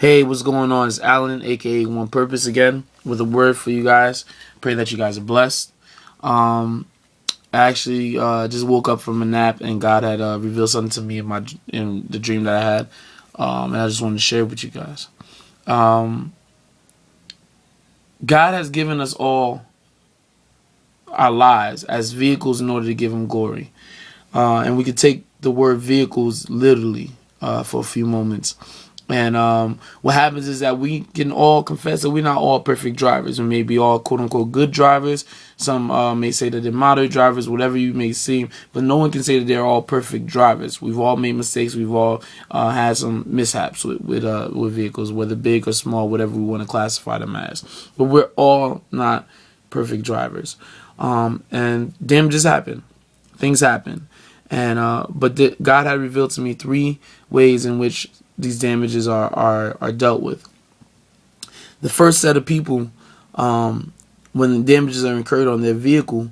Hey, what's going on? It's Alan, aka One Purpose, again with a word for you guys. Pray that you guys are blessed. I actually just woke up from a nap, and God had revealed something to me in the dream that I had, and I just wanted to share it with you guys. Um, God has given us all our lives as vehicles in order to give Him glory, and we could take the word vehicles literally for a few moments. And what happens is that we can all confess that we're not all perfect drivers. We may be all quote-unquote good drivers. Some may say that they're moderate drivers, whatever you may seem. But no one can say that they're all perfect drivers. We've all made mistakes. We've all had some mishaps with vehicles, whether big or small, whatever we want to classify them as. But we're all not perfect drivers. And damages happen. Things happen. And but God had revealed to me 3 ways in which these damages are dealt with. The first set of people, when the damages are incurred on their vehicle,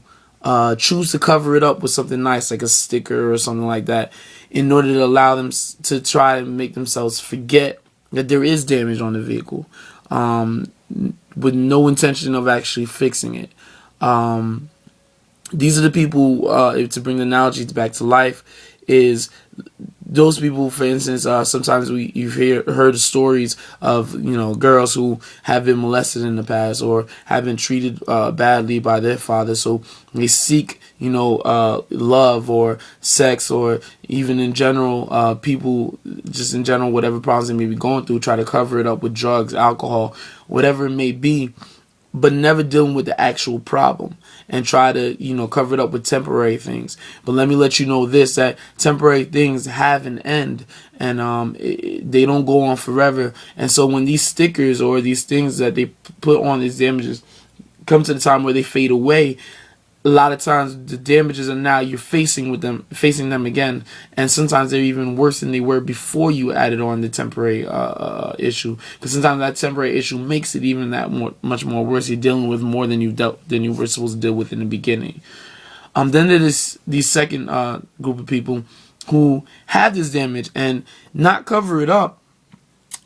choose to cover it up with something nice, like a sticker or something like that, in order to allow them to try and make themselves forget that there is damage on the vehicle, with no intention of actually fixing it. These are the people, to bring the analogy back to life, is those people. For instance, sometimes you've heard stories of girls who have been molested in the past or have been treated badly by their father, so they seek love or sex, or even in general, people just in general, whatever problems they may be going through, try to cover it up with drugs, alcohol, whatever it may be, but never dealing with the actual problem, and try to cover it up with temporary things. But let me let you know this, that temporary things have an end, and they don't go on forever. And so when these stickers or these things that they put on these damages come to the time where they fade away, a lot of times the damages are now you're facing them again, and sometimes they're even worse than they were before you added on the temporary issue. Because sometimes that temporary issue makes it even much more worse. You're dealing with more than you were supposed to deal with in the beginning. Then there's the second group of people who have this damage and not cover it up,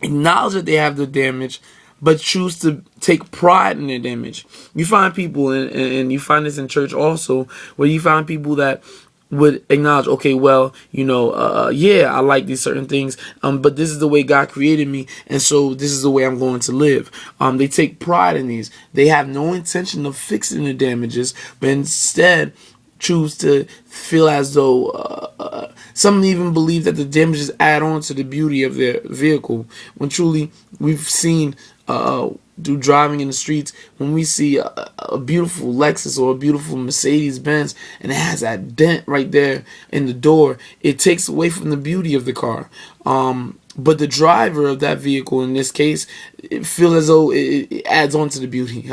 acknowledge that they have the damage, but choose to take pride in their damage. You find people, and you find this in church also, where you find people that would acknowledge, okay, well, yeah, I like these certain things, but this is the way God created me, and so this is the way I'm going to live. They take pride in these. They have no intention of fixing the damages, but instead choose to feel as though some even believe that the damages add on to the beauty of their vehicle, when truly we've seen do driving in the streets, when we see a beautiful Lexus or a beautiful Mercedes Benz and it has that dent right there in the door, it takes away from the beauty of the car. But the driver of that vehicle, in this case, it feels as though it adds on to the beauty.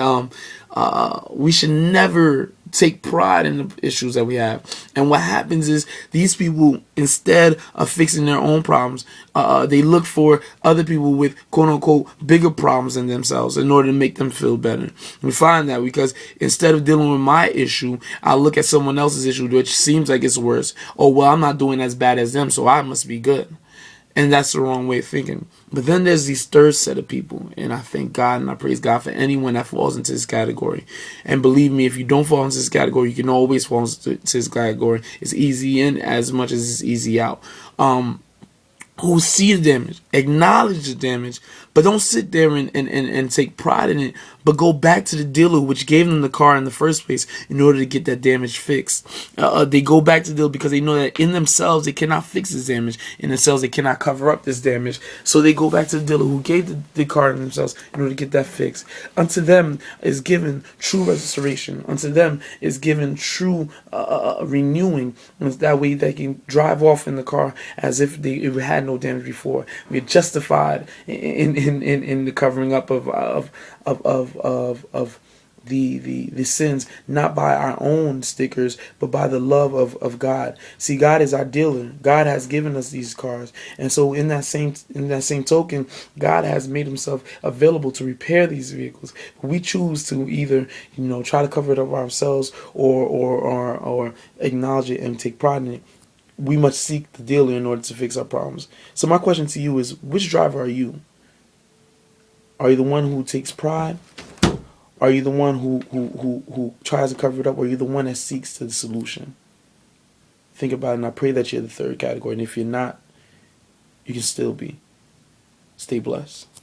We should never take pride in the issues that we have. And what happens is these people, instead of fixing their own problems, they look for other people with quote-unquote bigger problems than themselves in order to make them feel better. We find that because instead of dealing with my issue, I look at someone else's issue, which seems like it's worse. Oh, well, I'm not doing as bad as them, so I must be good. And that's the wrong way of thinking. But then there's these third set of people, and I thank God and I praise God for anyone that falls into this category. And believe me, if you don't fall into this category, you can always fall into this category. It's easy in as much as it's easy out. Who see the damage, acknowledge the damage, but don't sit there and take pride in it, but go back to the dealer which gave them the car in the first place in order to get that damage fixed. They go back to the dealer because they know that in themselves they cannot fix this damage. In themselves they cannot cover up this damage. So they go back to the dealer who gave the car in themselves in order to get that fixed. Unto them is given true restoration. Unto them is given true renewing. And that way they can drive off in the car as if it had no damage before. We're justified in the covering up of the sins, not by our own stickers, but by the love of God. See, God is our dealer. God has given us these cars, and so in that same token, God has made Himself available to repair these vehicles. We choose to either try to cover it up ourselves or acknowledge it and take pride in it. We must seek the dealer in order to fix our problems. So my question to you is, which driver are you? Are you the one who takes pride? Are you the one who tries to cover it up? Or are you the one that seeks to the solution? Think about it, and I pray that you're the third category. And if you're not, you can still be. Stay blessed.